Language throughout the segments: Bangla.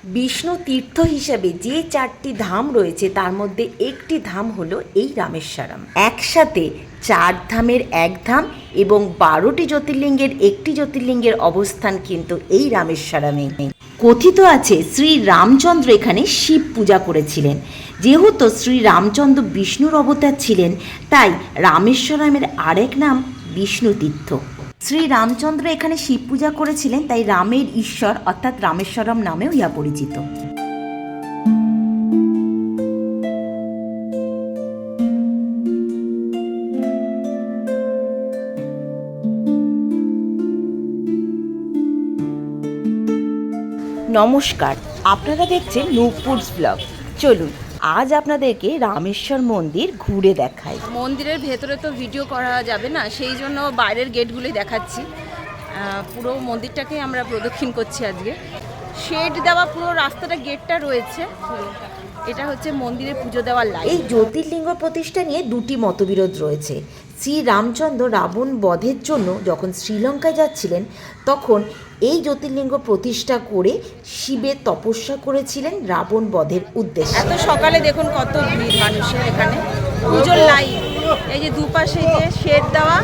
বিষ্ণু তীর্থ হিসেবে যে 4টি ধাম রয়েছে তার মধ্যে একটি ধাম হলো এই রামেশ্বরম। একসাথে 4 ধামের এক ধাম এবং 12টি জ্যোতির্লিঙ্গের একটি জ্যোতির্লিঙ্গের অবস্থান কিন্তু এই রামেশ্বরমে। কথিত আছে শ্রী রামচন্দ্র এখানে শিব পূজা করেছিলেন। যেহেতু শ্রী রামচন্দ্র বিষ্ণুর অবতার ছিলেন, তাই রামেশ্বরমের আরেক নাম বিষ্ণু তীর্থ। শ্রী রামচন্দ্র এখানে শিব পূজা করেছিলেন, তাই রামের ঈশ্বর অর্থাৎ রামেশ্বরম নামেও ইহা পরিচিত। নমস্কার, আপনারা দেখছেন নূপুরস ব্লগ। চলুন আজ আপনাদেরকে রামেশ্বর মন্দির ঘুরে দেখাই। মন্দিরের ভেতরে তো ভিডিও করা যাবে না, সেই জন্য বাইরের গেটগুলোই দেখাচ্ছি। পুরো মন্দিরটাকে আমরা প্রদক্ষিণ করছি আজকে। শেড দেওয়া পুরো রাস্তাটা, গেটটা রয়েছে পুরো। এটা হচ্ছে মন্দিরে পুজো দেওয়ার লাইন। এই জ্যোতির্লিঙ্গ প্রতিষ্ঠা নিয়ে দুটি মতবিরোধ রয়েছে। শ্রী রামচন্দ্র রাবণ বধের জন্য যখন শ্রীলঙ্কায় যাচ্ছিলেন, তখন এই জ্যোতির্লিঙ্গ প্রতিষ্ঠা করে শিবের তপস্যা করেছিলেন রাবণ বধের উদ্দেশ্যে। এত সকালে দেখুন কত ভিড় মানুষের এখানে, পুজোর লাইন। এই যে দুপাশে যে শেড দেওয়া,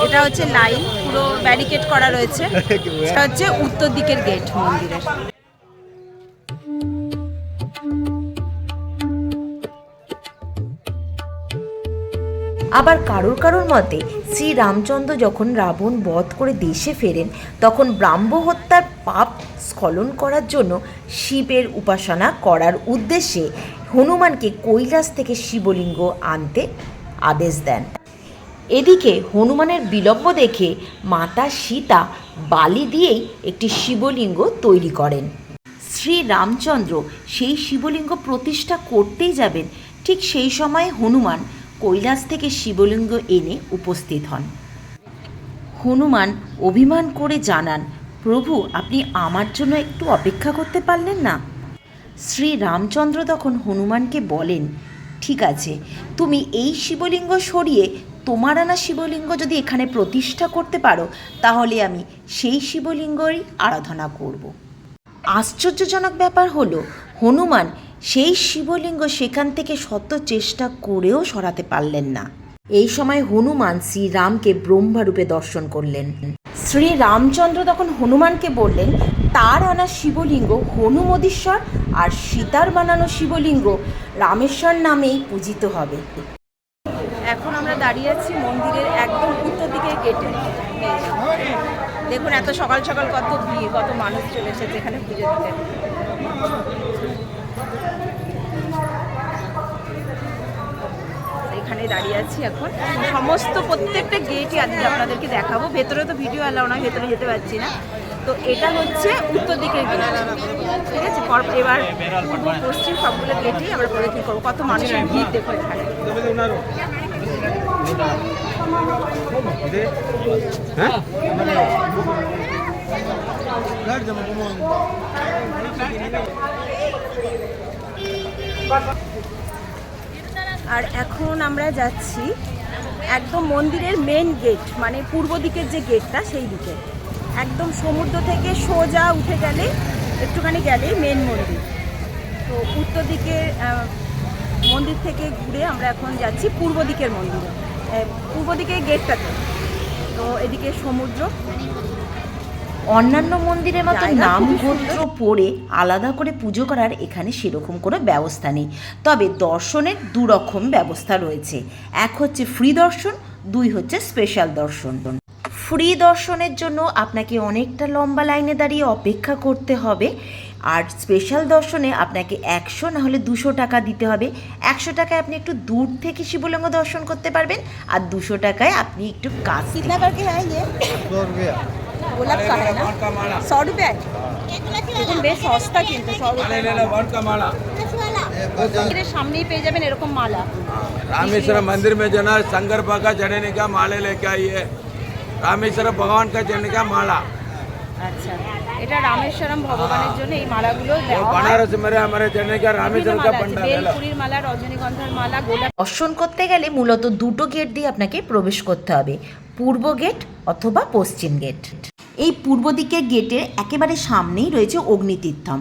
এটা হচ্ছে লাইন, পুরো ব্যারিকেড করা রয়েছে। এটা হচ্ছে উত্তর দিকের গেট মন্দিরের। আবার কারোর মতে শ্রী রামচন্দ্র যখন রাবণ বধ করে দেশে ফেরেন, তখন ব্রাহ্ম হত্যার পাপ স্খলন করার জন্য শিবের উপাসনা করার উদ্দেশ্যে হনুমানকে কৈলাস থেকে শিবলিঙ্গ আনতে আদেশ দেন। এদিকে হনুমানের বিলম্ব দেখে মাতা সীতা বালি দিয়েই একটি শিবলিঙ্গ তৈরি করেন। শ্রী রামচন্দ্র সেই শিবলিঙ্গ প্রতিষ্ঠা করতেই যাবেন, ঠিক সেই সময় হনুমান কৈলাস থেকে শিবলিঙ্গ এনে উপস্থিত হন। হনুমান অভিমান করে জানান, প্রভু আপনি আমার জন্য একটু অপেক্ষা করতে পারলেন না? শ্রী রামচন্দ্র তখন হনুমানকে বলেন, ঠিক আছে, তুমি এই শিবলিঙ্গ সরিয়ে তোমার আনা শিবলিঙ্গ যদি এখানে প্রতিষ্ঠা করতে পারো, তাহলে আমি সেই শিবলিঙ্গই আরাধনা করব। আশ্চর্যজনক ব্যাপার হলো, হনুমান সেই শিবলিঙ্গ সেখান থেকে শত চেষ্টা করেও সরাতে পারলেন না। এই সময় হনুমান শ্রীরামকে ব্রহ্মারূপে দর্শন করলেন। শ্রী রামচন্দ্র তখন হনুমানকে বললেন, তার আনা শিবলিঙ্গ হনুমদীশ্বর আর সীতার বানানো শিবলিঙ্গ রামেশ্বর নামেই পূজিত হবে। এখন আমরা দাঁড়িয়ে আছি মন্দিরের একদম উত্তর দিকের গেটে। দেখুন এত সকাল সকাল কত ভিড়, কত মানুষ চলে এসেছে এখানে পুজো দিতে। এখানে দাঁড়িয়ে আছি এখন। সমস্ত প্রত্যেকটা গেটই আজকে আপনাদেরকে দেখাবো। ভেতরে তো ভিডিও অ্যালাউ নয়, ভেতরে যেতে পারছি না। তো এটা হচ্ছে উত্তর দিকের গেট, ঠিক আছে। এবার পূর্ব পশ্চিম সবগুলো গেটেই আমরা প্রদক্ষিণ করবো। কত মানুষের ভিড় দেখো এখানে। আর এখন আমরা যাচ্ছি একদম মন্দিরের মেন গেট, মানে পূর্ব দিকের যে গেটটা সেই দিকে। একদম সমুদ্র থেকে সোজা উঠে গেলে একটুখানি গেলেই মেন মন্দির। তো উত্তর দিকের মন্দির থেকে ঘুরে আমরা এখন যাচ্ছি পূর্ব দিকের মন্দিরে, পূর্ব দিকের গেটটাতে। তো এদিকে সমুদ্র। অন্যান্য মন্দিরের মতো নাম গোত্র পড়ে আলাদা করে পুজো করার এখানে সেরকম কোনো ব্যবস্থা নেই। তবে দর্শনের দুরকম ব্যবস্থা রয়েছে। এক হচ্ছে ফ্রি দর্শন, 2 হচ্ছে স্পেশাল দর্শন। ফ্রি দর্শনের জন্য আপনাকে অনেকটা লম্বা লাইনে দাঁড়িয়ে অপেক্ষা করতে হবে, আর স্পেশাল দর্শনে আপনাকে 100 না হলে 200 টাকা দিতে হবে। 100 টাকায় আপনি একটু দূর থেকে শিবলিঙ্গ দর্শন করতে পারবেন, আর 200 টাকায় আপনি একটু কাছে। গোলাপ का है ना, 100 रुपये দেখুন, বেশ সস্তা কিন্তু। 100 रुपये সামনেই পেয়ে যাবেন এরকম মালা। रामेश्वरम मंदिर में जो ना शंकर का चढ़ने का माले लेके आइए, रामेश्वरम भगवान का चढ़ने का माला। আচ্ছা, এটা রামেশ্বরম ভগবানের জন্য এই মালাগুলো দেওয়া হয়। बनारस में हमारे चढ़ने का रामेश्वरम का पंडाल है। বেলপুরির মালা, রজনীগন্ধার মালা, গোলাপ। দর্শন করতে গেলে মূলত 2টো গেট দিয়ে আপনাকে প্রবেশ করতে হবে, পূর্ব গেট অথবা পশ্চিম গেট। এই পূর্ব দিকের গেটের একেবারে সামনেই রয়েছে অগ্নিতীর্থম।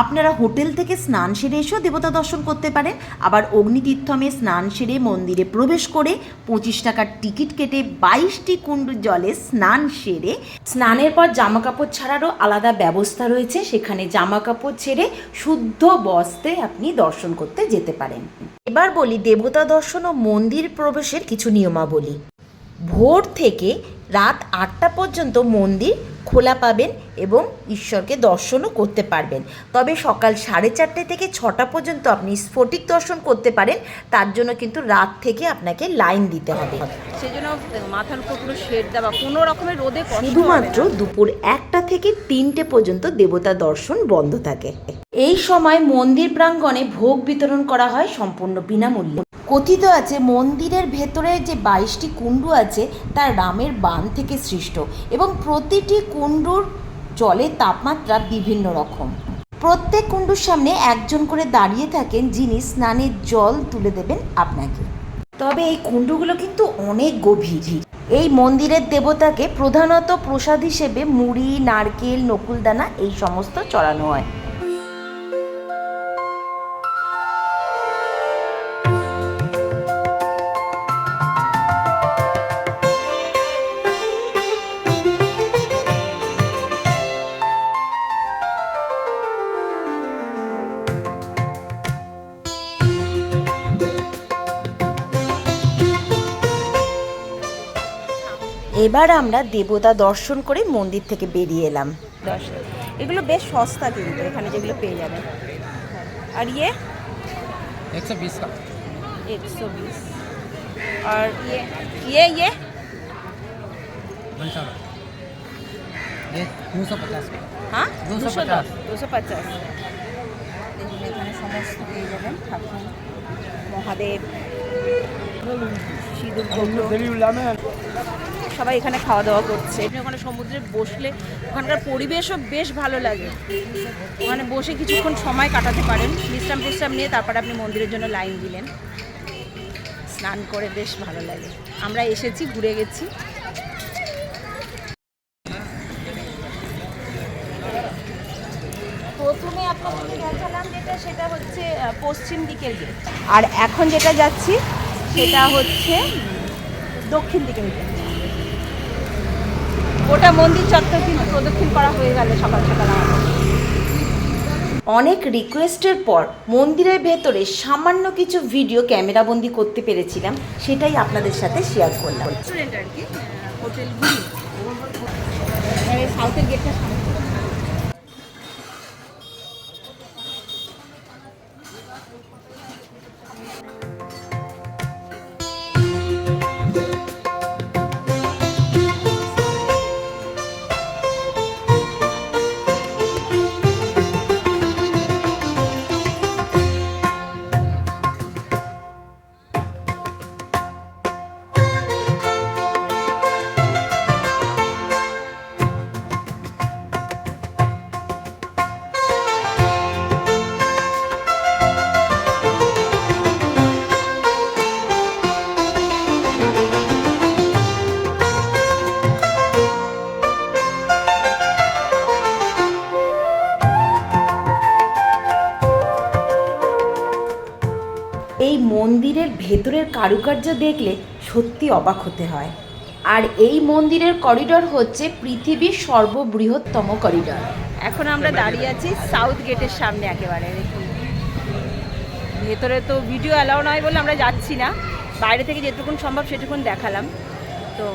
আপনারা হোটেল থেকে স্নান সেরে এসেও দেবতা দর্শন করতে পারেন, আবার অগ্নিতীর্থমে স্নান সেরে মন্দিরে প্রবেশ করে 25 টাকার টিকিট কেটে 22টি কুণ্ডুর জলে স্নান সেরে স্নানের পর জামাকাপড় ছাড়ারও আলাদা ব্যবস্থা রয়েছে, সেখানে জামাকাপড় ছেড়ে শুদ্ধ বস্ত্রে আপনি দর্শন করতে যেতে পারেন। এবার বলি দেবতা দর্শন ও মন্দির প্রবেশের কিছু নিয়মাবলী। ভোর থেকে রাত 8টা পর্যন্ত মন্দির খোলা পাবেন এবং ঈশ্বরকে দর্শনও করতে পারবেন। তবে সকাল 4:30 থেকে 6টা পর্যন্ত আপনি স্ফটিক দর্শন করতে পারেন, তার জন্য কিন্তু রাত থেকে আপনাকে লাইন দিতে হবে। সেই জন্য মাথার উপর পুরো শেড দেওয়া, কোনো রকমের রোদে শুধুমাত্র দুপুর 1টা থেকে 3টে পর্যন্ত দেবতা দর্শন বন্ধ থাকে। এই সময় মন্দির প্রাঙ্গণে ভোগ বিতরণ করা হয় সম্পূর্ণ বিনামূল্যে। কথিত আছে মন্দিরের ভেতরে যে 22টি কুণ্ডু আছে তা রামের বাণ থেকে সৃষ্ট এবং প্রতিটি কুণ্ডুর জলের তাপমাত্রা বিভিন্ন রকম। প্রত্যেক কুণ্ডুর সামনে একজন করে দাঁড়িয়ে থাকেন যিনি স্নানের জল তুলে দেবেন আপনাকে। তবে এই কুণ্ডুগুলো কিন্তু অনেক গভীর। এই মন্দিরের দেবতাকে প্রধানত প্রসাদ হিসেবে মুড়ি, নারকেল, নকুলদানা এই সমস্ত চড়ানো হয়। এবার আমরা দেবতা দর্শন করে মন্দির থেকে বেরিয়ে এলাম। দর্শন এগুলো বেশ সস্তা কিন্তু এখানে যেগুলো পেয়ে যাবেন। আর 120 का 120 আর ये पंचावन ये 250 का। হ্যাঁ 250 250। এখানে সমস্ত পেয়ে যাবেন, ঠাকুর, মহাদেব, সিঁদুর কৌটো, সবাই এখানে খাওয়া দাওয়া করছে। ওখানে সমুদ্রে বসলে ওখানকার পরিবেশও বেশ ভালো লাগে, ওখানে বসে কিছুক্ষণ সময় কাটাতে পারেন, বিশ্রাম নিয়ে তারপর আপনি মন্দিরের জন্য লাইন দিলেন, স্নান করে বেশ ভালো লাগে। আমরা এসেছি, ঘুরে গেছি। প্রথমে আপনাদের দেখালাম যেটা, সেটা হচ্ছে পশ্চিম দিকের গেট, আর এখন যেটা যাচ্ছি সেটা হচ্ছে দক্ষিণ দিকের গেট। গোটা মন্দির চত্বর কিন্তু প্রদক্ষিণ করা হয়ে গেল সকাল সকাল আমাদের। অনেক রিকোয়েস্টের পর মন্দিরের ভেতরে সামান্য কিছু ভিডিও ক্যামেরাবন্দি করতে পেরেছিলাম, সেটাই আপনাদের সাথে শেয়ার করলাম। রেস্টুরেন্ট আর কি, হোটেল সাউথের গেটটা সামনে। এই মন্দিরের ভেতরের কারুকার্য দেখলে সত্যি অবাক হতে হয়। আর এই মন্দিরের করিডোর হচ্ছে পৃথিবীর সর্ববৃহত্তম করিডোর। এখন আমরা দাঁড়িয়ে আছি সাউথ গেটের সামনে একেবারে। দেখুন, ভেতরে তো ভিডিও অ্যালাউ নয় বলে আমরা যাচ্ছি না, বাইরে থেকে যেটুকুন সম্ভব সেটুকুন দেখালাম। তো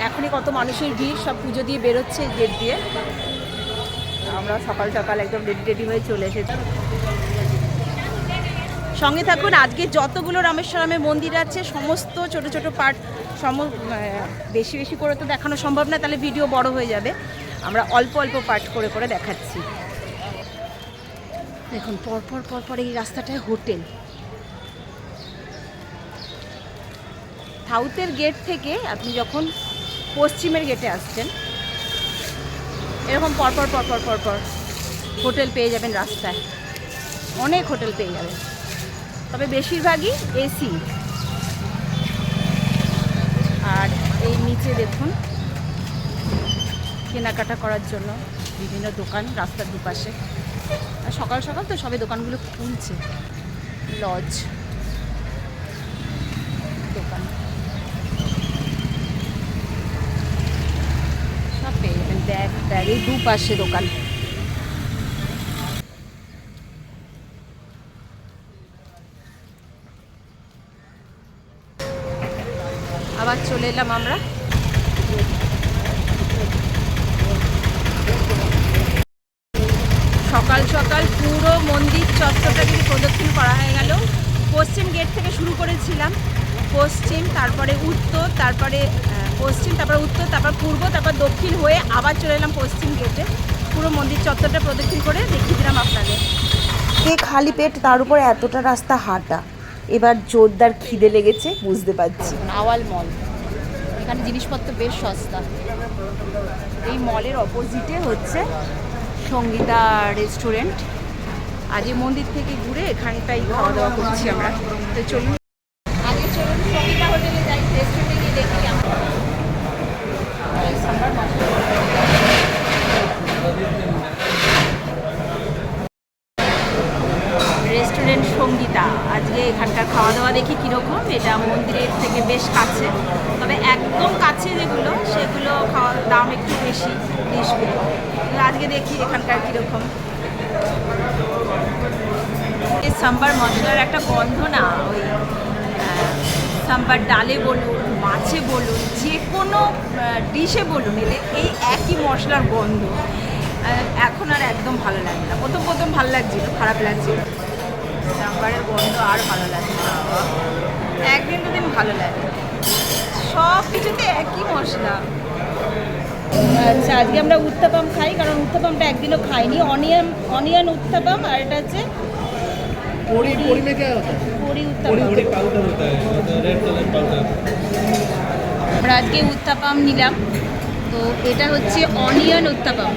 এখনই কত মানুষের ভিড়, সব পুজো দিয়ে বেরোচ্ছে গেট দিয়ে। আমরা সকাল সকাল একদম রেডি হয়ে চলে এসেছি। সঙ্গে থাকুন। আজকে যতগুলো রামেশ্বরমের মন্দির আছে সমস্ত ছোট ছোট পার্ট, বেশি বেশি করে তো দেখানো সম্ভব না, তাহলে ভিডিও বড় হয়ে যাবে। আমরা অল্প অল্প পার্ট করে করে দেখাচ্ছি। দেখুন, পরপর এই রাস্তাটায় হোটেল। সাউথের গেট থেকে আপনি যখন পশ্চিমের গেটে আসছেন, এরকম পরপর হোটেল পেয়ে যাবেন রাস্তায়, অনেক হোটেল পেয়ে যাবেন, তবে বেশিরভাগই এসি। আর এই নিচে দেখুন কেনাকাটা করার জন্য বিভিন্ন দোকান রাস্তার দুপাশে। আর সকাল সকাল তো সবে দোকানগুলো খুলছে। লজ দোকান সব পেয়ে যাবেন, ব্যাগ ব্যাগের দুপাশে দোকান। আবার চলে এলাম আমরা সকাল সকাল পুরো মন্দির চত্বরটা কিন্তু প্রদক্ষিণ করা হয়ে গেল। পশ্চিম গেট থেকে শুরু করেছিলাম, পশ্চিম, তারপরে উত্তর, তারপরে পশ্চিম, তারপর উত্তর, তারপর পূর্ব, তারপর দক্ষিণ হয়ে আবার চলে এলাম পশ্চিম গেটে। পুরো মন্দির চত্বরটা প্রদক্ষিণ করে দেখিয়ে দিলাম আপনাদের। খালি পেট, তার উপর এতটা রাস্তা হাঁটা, এবার জোরদার খিদে লেগেছে বুঝতে পারছি। আওয়াল মল, এখানে জিনিসপত্র বেশ সস্তা। এই মলের অপোজিটে হচ্ছে সঙ্গীতা রেস্টুরেন্ট। আজ এই মন্দির থেকে ঘুরে এখানটাই খাওয়া দাওয়া করছি আমরা। তো চলুন আগে চলুন সঙ্গীতা হোটেলে যাই, রেস্টুরেন্টে গিয়ে দেখি আমরা। রেস্টুরেন্ট সঙ্গীতা, আজকে এখানকার খাওয়া দাওয়া দেখি কীরকম। এটা মন্দিরের থেকে বেশ কাছে, তবে একদম কাছে যেগুলো সেগুলো খাওয়ার দাম একটু বেশি ডিশগুলো। আজকে দেখি এখানকার কীরকম। এই সাম্বার মশলার একটা গন্ধ না, ওই সাম্বার ডালে বলুন, মাছে বলুন, যে কোনো ডিশে বলুন, এদের এই একই মশলার গন্ধ। এখন আর একদম ভালো লাগে না। প্রথম প্রথম ভালো লাগছিল, খারাপ লাগছিল। সাম্বারের গন্ধ আর ভালো লাগে না, একদিন দুদিন ভালো লাগে। সব কিছুতে একই মশলা। আচ্ছা, আজকে আমরা উত্তাপাম খাই, কারণ উত্তাপামটা একদিনও খাইনি। অনিয়ন উত্তাপাম, আর এটা হচ্ছে पोड़ी में क्या होता है? পুরি पोड़ी উত্তাপাম। पाउडर होता है, रेड कलर पाउडर। আমরা আজকে উত্তাপাম নিলাম। তো এটা হচ্ছে অনিয়ন উত্তাপাম,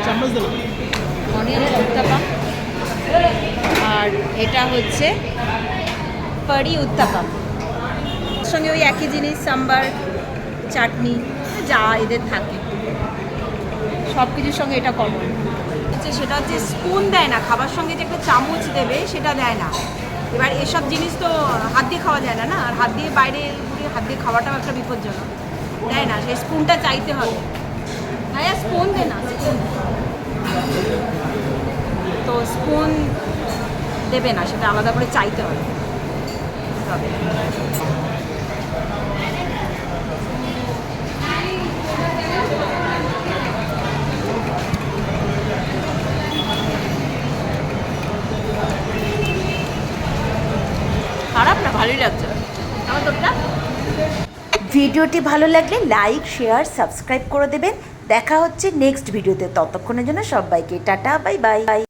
चम्मच दो। অনিয়নের উত্তাপাম। আর এটা হচ্ছে পড়ি উত্তাপাম। সঙ্গে ওই একই জিনিস, সাম্বার, চাটনি, যা এদের থাকে সব কিছুর সঙ্গে এটা কমন। সেটা হচ্ছে স্পুন দেয় না, খাবার সঙ্গে যে একটা চামচ দেবে সেটা দেয় না। এবার এসব জিনিস তো হাত দিয়ে খাওয়া যায় না, না, আর হাত দিয়ে বাইরে হাত দিয়ে খাওয়াটাও একটা বিপজ্জনক। দেয় না, সেই স্পুনটা চাইতে হবে। হ্যাঁ, স্পুন দে না, স্পুন। তো স্পুন দেবে না, সেটা আলাদা করে চাইতে হবে। তবে খারাপ না, ভালোই লাগছে আমার তোরটা। ভিডিওটি ভালো লাগলে লাইক, শেয়ার, সাবস্ক্রাইব করে দেবেন। দেখা হচ্ছে নেক্সট ভিডিওতে। ততক্ষণের জন্য সবাইকে টাটা, বাই বাই।